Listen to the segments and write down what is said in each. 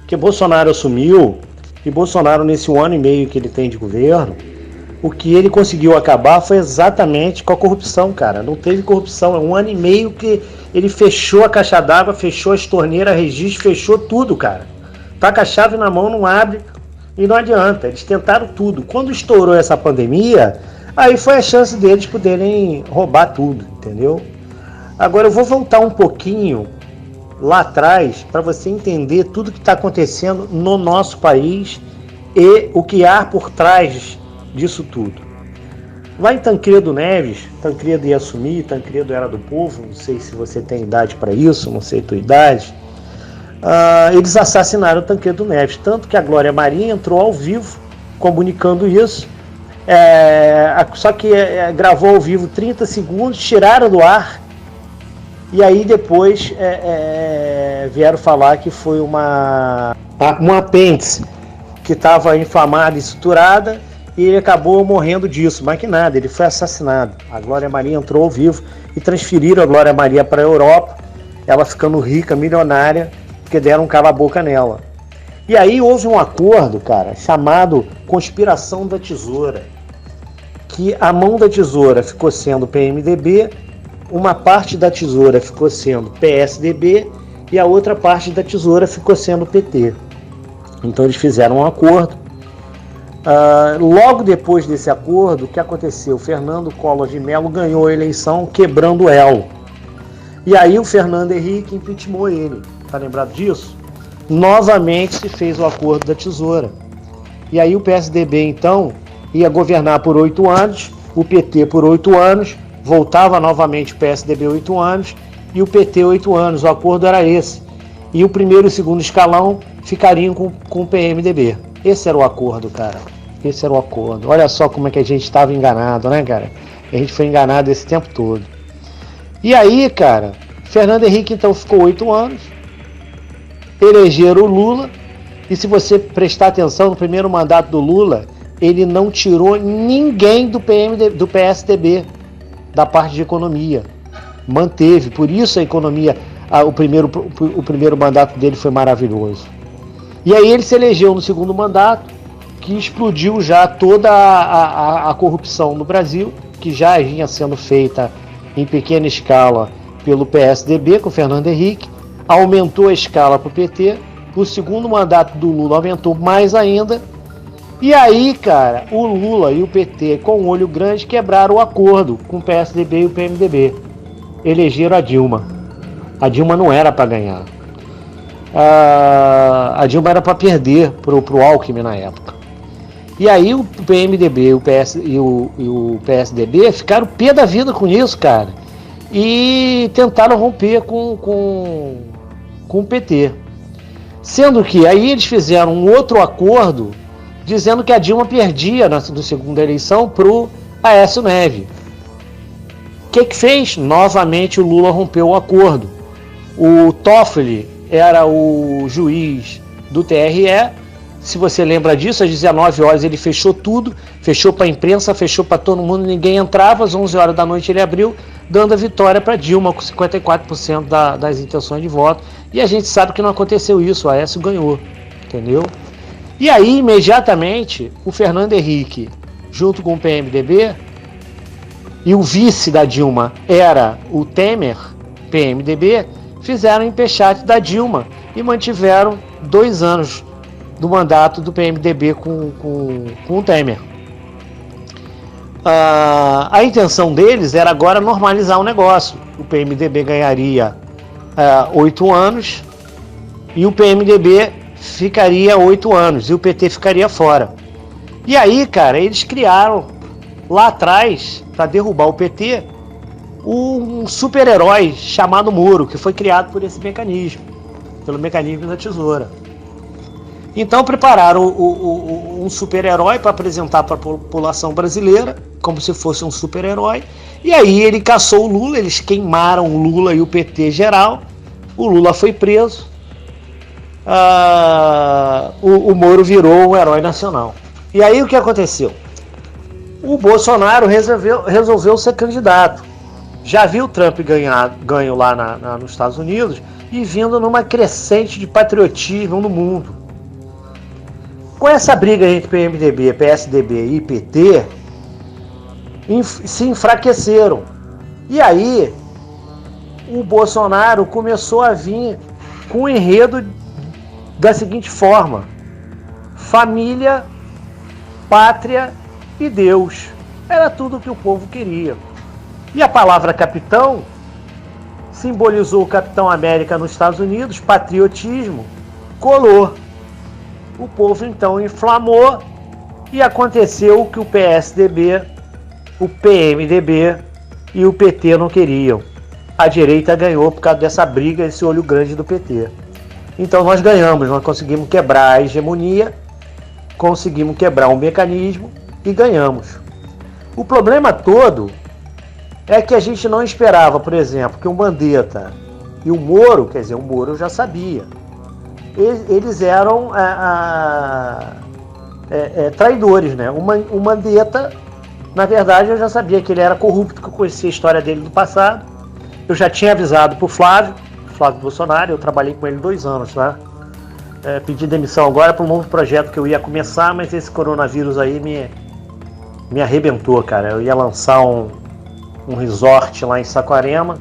Porque Bolsonaro assumiu, e Bolsonaro, nesse 1 ano e meio que ele tem de governo, o que ele conseguiu acabar foi exatamente com a corrupção, cara. Não teve corrupção. É 1 ano e meio que ele fechou a caixa d'água, fechou as torneiras, registro, fechou tudo, cara. Tá com a chave na mão, não abre e não adianta. Eles tentaram tudo. Quando estourou essa pandemia, aí foi a chance deles poderem roubar tudo, entendeu? Agora eu vou voltar um pouquinho lá atrás para você entender tudo que está acontecendo no nosso país e o que há por trás disso tudo. Lá em Tancredo Neves, Tancredo ia assumir, Tancredo era do povo, não sei se você tem idade para isso, não sei a tua idade. Eles assassinaram Tancredo Neves, tanto que a Glória Maria entrou ao vivo comunicando isso, só que gravou ao vivo 30 segundos, tiraram do ar, e aí depois vieram falar que foi uma apêndice que estava inflamada e estruturada, e ele acabou morrendo disso, mas que nada, ele foi assassinado. A Glória Maria entrou ao vivo e transferiram a Glória Maria para a Europa, ela ficando rica, milionária, porque deram um cala-boca nela. E aí houve um acordo, cara, chamado Conspiração da Tesoura, que a mão da tesoura ficou sendo PMDB, uma parte da tesoura ficou sendo PSDB e a outra parte da tesoura ficou sendo PT. Então eles fizeram um acordo. Logo depois desse acordo, o que aconteceu? Fernando Collor de Mello ganhou a eleição quebrando o elo. E aí o Fernando Henrique impeachmentou ele. Tá lembrado disso? Novamente se fez o acordo da tesoura. E aí o PSDB então ia governar por 8 anos, o PT por 8 anos, voltava novamente o PSDB 8 anos e o PT 8 anos. O acordo era esse. E o primeiro e o segundo escalão ficariam com o PMDB. Esse era o acordo, cara. Esse era o acordo. Olha só como é que a gente estava enganado, né, cara? A gente foi enganado esse tempo todo. E aí, cara, Fernando Henrique então ficou 8 anos, elegeram o Lula, e se você prestar atenção no primeiro mandato do Lula, ele não tirou ninguém do PSDB, da parte de economia. Manteve, por isso a economia, o primeiro mandato dele foi maravilhoso. E aí ele se elegeu no segundo mandato, que explodiu já toda a corrupção no Brasil, que já vinha sendo feita em pequena escala pelo PSDB, com o Fernando Henrique, aumentou a escala para o PT, o segundo mandato do Lula aumentou mais ainda, e aí, cara, o Lula e o PT, com o olho grande, quebraram o acordo com o PSDB e o PMDB. Elegeram a Dilma. A Dilma não era para ganhar. A Dilma era para perder pro Alckmin na época. E aí o PMDB e o PSDB ficaram pé da vida com isso, cara. E tentaram romper com o PT. Sendo que aí eles fizeram um outro acordo dizendo que a Dilma perdia na segunda eleição pro Aécio Neves. O que fez? Novamente o Lula rompeu o acordo. O Toffoli era o juiz do TRE. Se você lembra disso, às 19 horas ele fechou tudo, fechou para a imprensa, fechou para todo mundo, ninguém entrava, às 11 horas da noite ele abriu, dando a vitória para Dilma, com 54% das intenções de voto, e a gente sabe que não aconteceu isso, o Aécio ganhou, entendeu? E aí, imediatamente, o Fernando Henrique, junto com o PMDB, e o vice da Dilma era o Temer, PMDB, fizeram empechate da Dilma e mantiveram 2 anos do mandato do PMDB com o Temer. A intenção deles era agora normalizar o negócio. O PMDB ganharia 8 anos e o PMDB ficaria 8 anos e o PT ficaria fora. E aí, cara, eles criaram lá atrás, para derrubar o PT, um super-herói chamado Moro, que foi criado por esse mecanismo, pelo mecanismo da tesoura. Então prepararam um super-herói para apresentar para a população brasileira, como se fosse um super-herói, e aí ele caçou o Lula, eles queimaram o Lula e o PT geral, o Lula foi preso, o Moro virou um herói nacional. E aí o que aconteceu? O Bolsonaro resolveu ser candidato, já viu o Trump ganho lá nos Estados Unidos e vindo numa crescente de patriotismo no mundo. Com essa briga entre PMDB, PSDB e PT, se enfraqueceram. E aí, o Bolsonaro começou a vir com um enredo da seguinte forma: família, pátria e Deus. Era tudo o que o povo queria. E a palavra capitão simbolizou o Capitão América nos Estados Unidos, patriotismo, colou. O povo então inflamou e aconteceu o que o PSDB, o PMDB e o PT não queriam. A direita ganhou por causa dessa briga, esse olho grande do PT. Então nós ganhamos, nós conseguimos quebrar a hegemonia, conseguimos quebrar o mecanismo e ganhamos. O problema todo é que a gente não esperava, por exemplo, que o Mandetta e o Moro, quer dizer, o Moro eu já sabia, eles eram traidores, né? O Mandetta, na verdade, eu já sabia que ele era corrupto, que eu conhecia a história dele do passado. Eu já tinha avisado para o Flávio Bolsonaro, eu trabalhei com ele 2 anos, tá? Pedi demissão agora para um novo projeto que eu ia começar, mas esse coronavírus aí me arrebentou, cara. Eu ia lançar um resort lá em Saquarema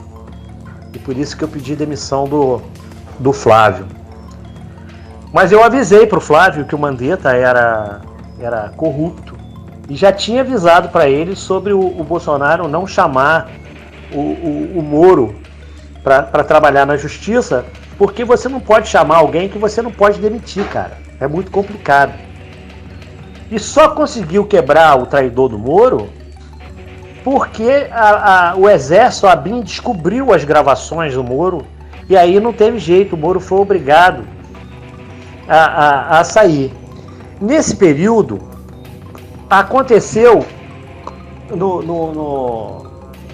e por isso que eu pedi demissão do Flávio. Mas eu avisei para o Flávio que o Mandetta era corrupto e já tinha avisado para ele sobre o Bolsonaro não chamar o Moro para trabalhar na justiça, porque você não pode chamar alguém que você não pode demitir, cara. É muito complicado. E só conseguiu quebrar o traidor do Moro porque o exército, a ABIN, descobriu as gravações do Moro e aí não teve jeito, o Moro foi obrigado a sair. Nesse período, aconteceu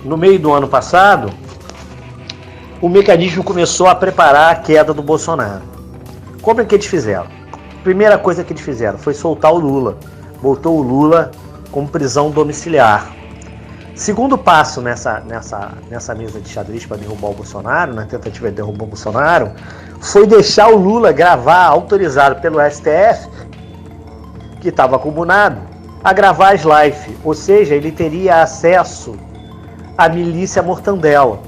no meio do ano passado, o mecanismo começou a preparar a queda do Bolsonaro. Como é que eles fizeram? Primeira coisa que eles fizeram foi soltar o Lula. Botou o Lula com prisão domiciliar. Segundo passo nessa mesa de xadrez para derrubar o Bolsonaro, na tentativa de derrubar o Bolsonaro, foi deixar o Lula gravar, autorizado pelo STF, que estava acumulado, a gravar as lives. Ou seja, ele teria acesso à milícia Mortandela.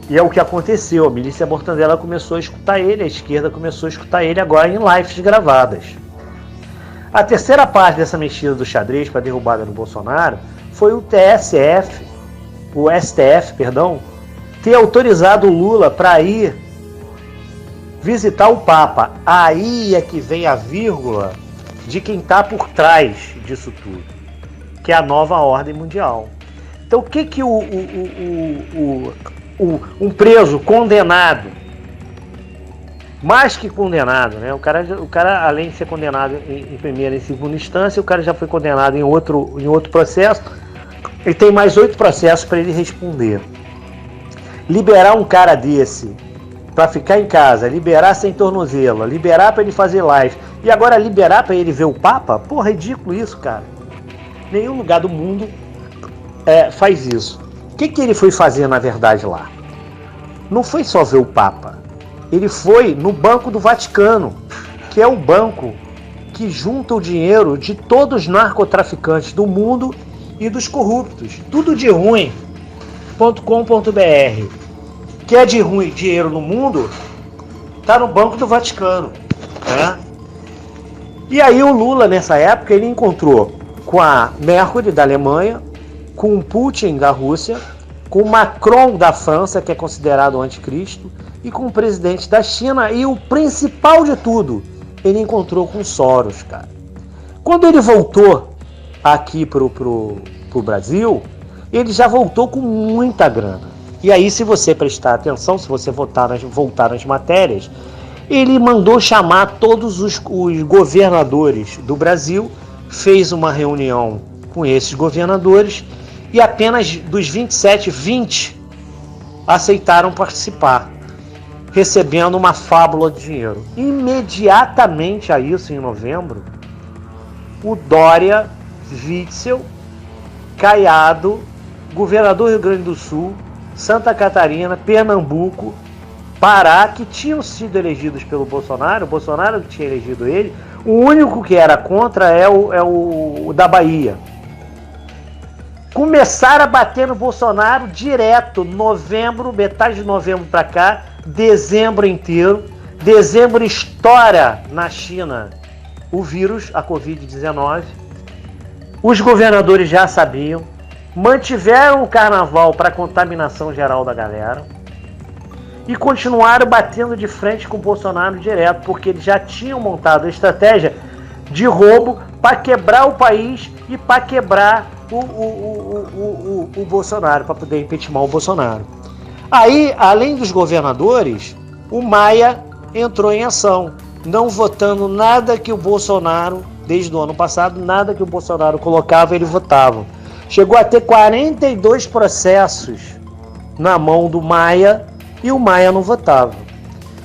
E é o que aconteceu, a milícia Mortandela começou a escutar ele, a esquerda começou a escutar ele agora em lives gravadas. A terceira parte dessa mexida do xadrez para a derrubada do Bolsonaro foi o STF, ter autorizado o Lula para ir visitar o Papa. Aí é que vem a vírgula de quem está por trás disso tudo, que é a nova ordem mundial. Então o que um preso condenado, mais que condenado, né? O cara além de ser condenado em primeira e segunda instância, o cara já foi condenado em outro processo. Ele tem mais 8 processos para ele responder. Liberar um cara desse para ficar em casa, liberar sem tornozelo, liberar para ele fazer live e agora liberar para ele ver o Papa? Porra, ridículo isso, cara. Nenhum lugar do mundo faz isso. O que ele foi fazer na verdade lá? Não foi só ver o Papa. Ele foi no Banco do Vaticano, que é o banco que junta o dinheiro de todos os narcotraficantes do mundo e dos corruptos. Tudo de ruim.com.br. Que é de ruim dinheiro no mundo, tá no Banco do Vaticano, né? E aí o Lula, nessa época, ele encontrou com a Merkel da Alemanha, com o Putin da Rússia, com o Macron da França, que é considerado o anticristo, e com o presidente da China, e o principal de tudo, ele encontrou com Soros, cara. Quando ele voltou aqui pro Brasil, ele já voltou com muita grana. E aí, se você prestar atenção, se você voltar nas matérias, ele mandou chamar todos os governadores do Brasil, fez uma reunião com esses governadores, e apenas dos 27, 20 aceitaram participar, recebendo uma fábula de dinheiro. Imediatamente a isso, em novembro, o Dória, Witzel, Caiado governador do Rio Grande do Sul, Santa Catarina, Pernambuco, Pará, que tinham sido elegidos pelo Bolsonaro, o Bolsonaro que tinha elegido ele. O único que era contra é o da Bahia. Começaram a bater no Bolsonaro direto, novembro, metade de novembro para cá, dezembro inteiro. Dezembro estoura na China o vírus, a Covid-19. Os governadores já sabiam, mantiveram o carnaval para contaminação geral da galera e continuaram batendo de frente com o Bolsonaro direto, porque eles já tinham montado a estratégia de roubo para quebrar o país e para quebrar o Bolsonaro, para poder impeachment o Bolsonaro. Aí, além dos governadores, o Maia entrou em ação, não votando nada que o Bolsonaro, desde o ano passado, nada que o Bolsonaro colocava, ele votava. Chegou a ter 42 processos na mão do Maia e o Maia não votava.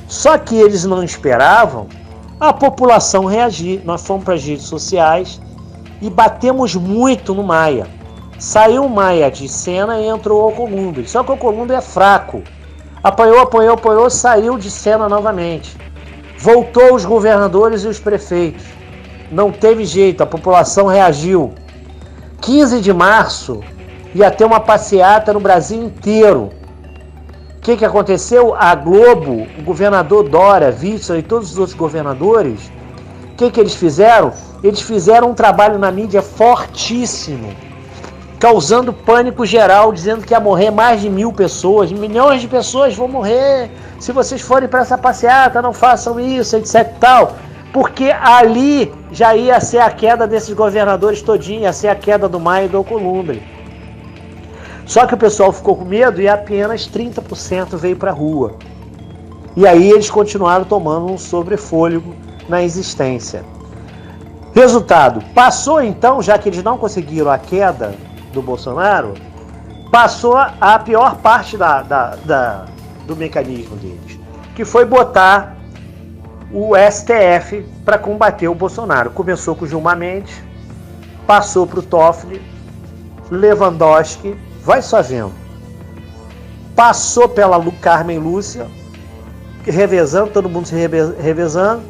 Só que eles não esperavam a população reagir. Nós fomos para as redes sociais e batemos muito no Maia. Saiu o Maia de cena e entrou o Alcolumbre. Só que o Alcolumbre é fraco. Apanhou, saiu de cena novamente. Voltou os governadores e os prefeitos. Não teve jeito, a população reagiu. 15 de março ia ter uma passeata no Brasil inteiro. O que aconteceu? A Globo, o governador Dória, Witzel e todos os outros governadores, o que eles fizeram? Eles fizeram um trabalho na mídia fortíssimo, causando pânico geral, dizendo que ia morrer mais de 1.000 pessoas, milhões de pessoas vão morrer se vocês forem para essa passeata, não façam isso, etc e tal. Porque ali já ia ser a queda desses governadores todinho, ia ser a queda do Maia e do Alcolumbre. Só que o pessoal ficou com medo e apenas 30% veio para a rua. E aí eles continuaram tomando um sobrefôlego na existência. Resultado, passou então, já que eles não conseguiram a queda do Bolsonaro, passou a pior parte do mecanismo deles, que foi botar o STF para combater o Bolsonaro. Começou com o Gilmar Mendes, passou para o Toffoli, Lewandowski, vai só vendo. Passou pela Carmen Lúcia, revezando, todo mundo se revezando,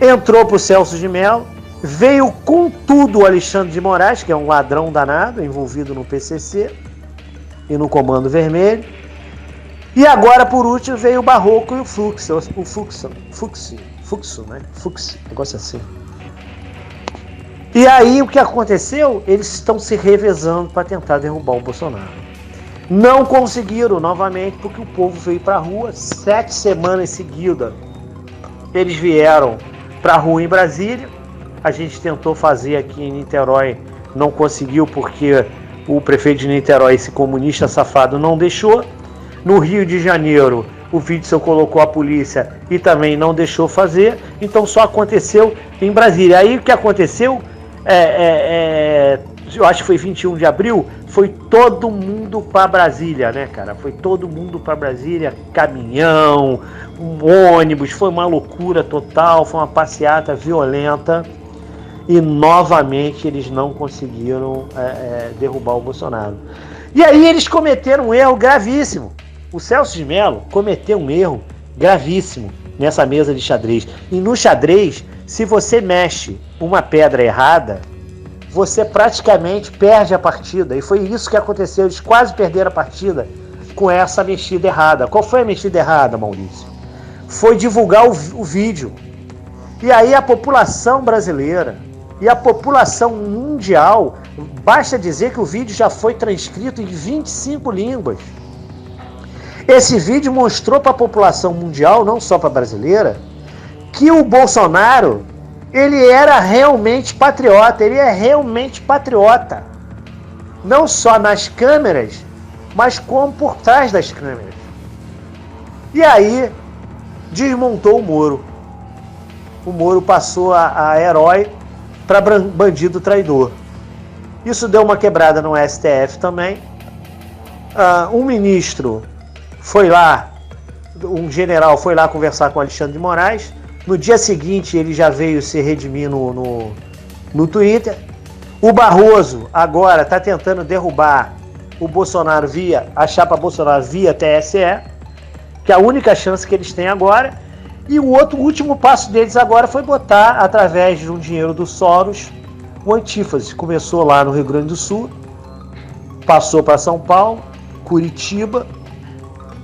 entrou para o Celso de Mello, veio com tudo o Alexandre de Moraes, que é um ladrão danado, envolvido no PCC e no Comando Vermelho. E agora, por último, veio o Barroco e o Fluxo, né? Fux, negócio assim. E aí, o que aconteceu? Eles estão se revezando para tentar derrubar o Bolsonaro. Não conseguiram novamente, porque o povo veio para a rua 7 semanas seguidas. Eles vieram para a rua em Brasília. A gente tentou fazer aqui em Niterói, não conseguiu, porque o prefeito de Niterói, esse comunista safado, não deixou. No Rio de Janeiro, o Witzel colocou a polícia e também não deixou fazer, então só aconteceu em Brasília. Aí o que aconteceu, eu acho que foi 21 de abril, foi todo mundo para Brasília, né, cara? Foi todo mundo para Brasília, caminhão, ônibus, foi uma loucura total, foi uma passeata violenta e novamente eles não conseguiram derrubar o Bolsonaro. E aí eles cometeram um erro gravíssimo. O Celso de Mello cometeu um erro gravíssimo nessa mesa de xadrez. E no xadrez, se você mexe uma pedra errada, você praticamente perde a partida. E foi isso que aconteceu. Eles quase perderam a partida com essa mexida errada. Qual foi a mexida errada, Maurício? Foi divulgar o vídeo. E aí a população brasileira e a população mundial, basta dizer que o vídeo já foi transcrito em 25 línguas. Esse vídeo mostrou para a população mundial, não só para a brasileira, que o Bolsonaro, ele era realmente patriota, ele é realmente patriota. Não só nas câmeras, mas como por trás das câmeras. E aí, desmontou o Moro. O Moro passou a herói para bandido traidor. Isso deu uma quebrada no STF também. Um ministro foi lá, um general foi lá conversar com o Alexandre de Moraes. No dia seguinte ele já veio se redimir no Twitter. O Barroso agora está tentando derrubar o Bolsonaro a chapa Bolsonaro via TSE, que é a única chance que eles têm agora. E o último passo deles agora foi botar, através de um dinheiro do Soros, o Antífase. Começou lá no Rio Grande do Sul, passou para São Paulo, Curitiba,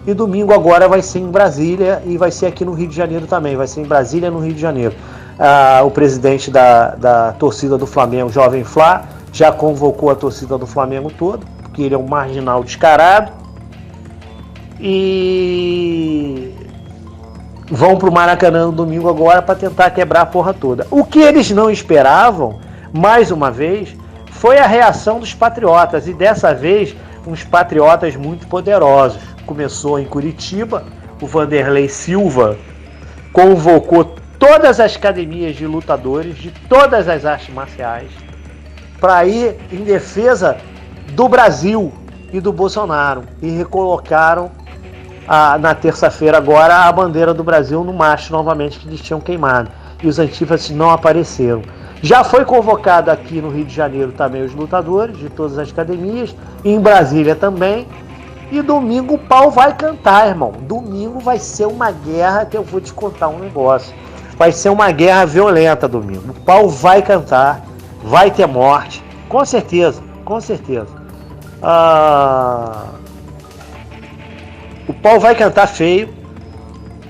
e domingo agora vai ser em Brasília e vai ser aqui no Rio de Janeiro também. Vai ser em Brasília e no Rio de Janeiro. O presidente da torcida do Flamengo, Jovem Flá, já convocou a torcida do Flamengo toda, porque ele é um marginal descarado. E vão para o Maracanã no domingo agora para tentar quebrar a porra toda. O que eles não esperavam, mais uma vez, foi a reação dos patriotas. E dessa vez, uns patriotas muito poderosos. Começou em Curitiba, o Vanderlei Silva convocou todas as academias de lutadores de todas as artes marciais para ir em defesa do Brasil e do Bolsonaro. E recolocaram na terça-feira agora a bandeira do Brasil no mastro novamente que eles tinham queimado. E os antífasas não apareceram. Já foi convocado aqui no Rio de Janeiro também os lutadores de todas as academias, e em Brasília também. E domingo o pau vai cantar, irmão. Domingo vai ser uma guerra que eu vou te contar um negócio. Vai ser uma guerra violenta domingo. O pau vai cantar, vai ter morte. Com certeza, com certeza. O pau vai cantar feio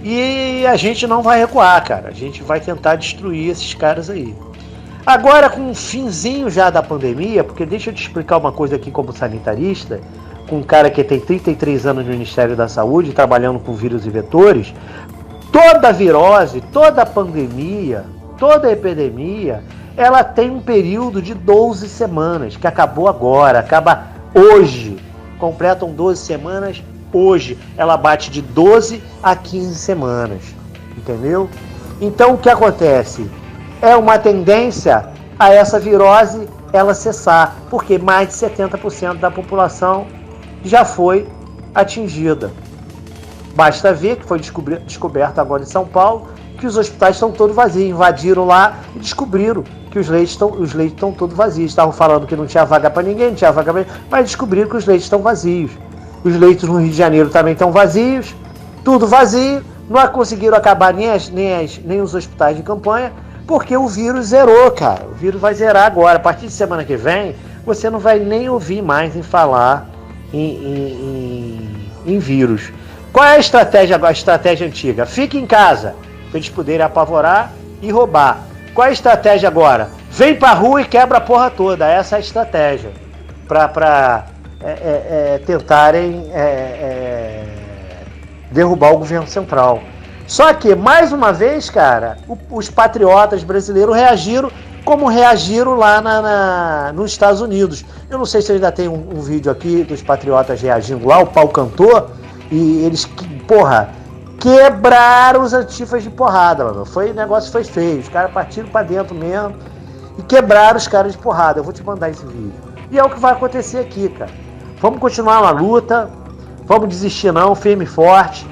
e a gente não vai recuar, cara. A gente vai tentar destruir esses caras aí. Agora, com o finzinho já da pandemia, porque deixa eu te explicar uma coisa aqui como sanitarista, com um cara que tem 33 anos no Ministério da Saúde, trabalhando com vírus e vetores, toda virose, toda pandemia, toda epidemia, ela tem um período de 12 semanas, que acabou agora, acaba hoje. Completam 12 semanas hoje. Ela bate de 12 a 15 semanas, entendeu? Então o que acontece? É uma tendência a essa virose ela cessar, porque mais de 70% da população já foi atingida. Basta ver que foi descoberto agora em São Paulo que os hospitais estão todos vazios. Invadiram lá e descobriram que os leitos estão todos vazios. Estavam falando que não tinha vaga para ninguém, não tinha vaga para ninguém, mas descobriram que os leitos estão vazios. Os leitos no Rio de Janeiro também estão vazios, tudo vazio. Não conseguiram acabar nem os hospitais de campanha, porque o vírus zerou, cara. O vírus vai zerar agora. A partir de semana que vem, você não vai nem ouvir mais em falar em vírus. Qual é a estratégia agora? A estratégia antiga? Fique em casa, para eles poderem apavorar e roubar. Qual é a estratégia agora? Vem pra rua e quebra a porra toda. Essa é a estratégia. Para tentarem derrubar o governo central. Só que, mais uma vez, cara, os patriotas brasileiros reagiram como reagiram lá nos Estados Unidos. Eu não sei se ainda tem um vídeo aqui dos patriotas reagindo lá, o pau cantou, e eles, quebraram os antifas de porrada, mano. O negócio foi feio, os caras partiram pra dentro mesmo e quebraram os caras de porrada. Eu vou te mandar esse vídeo. E é o que vai acontecer aqui, cara. Vamos continuar na luta, vamos desistir não, firme e forte.